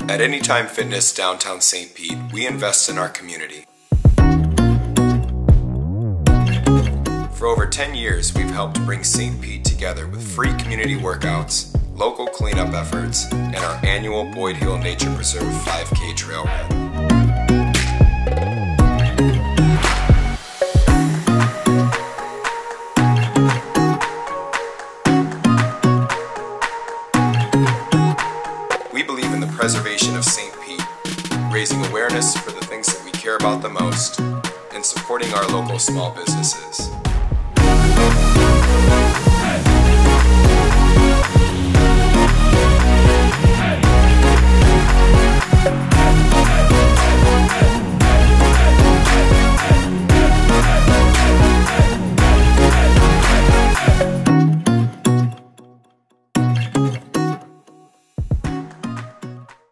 At Anytime Fitness downtown St. Pete, we invest in our community. For over 10 years, we've helped bring St. Pete together with free community workouts, local cleanup efforts, and our annual Boyd Hill Nature Preserve 5K trail run. We believe in the preservation of St. Pete, raising awareness for the things that we care about the most, and supporting our local small businesses.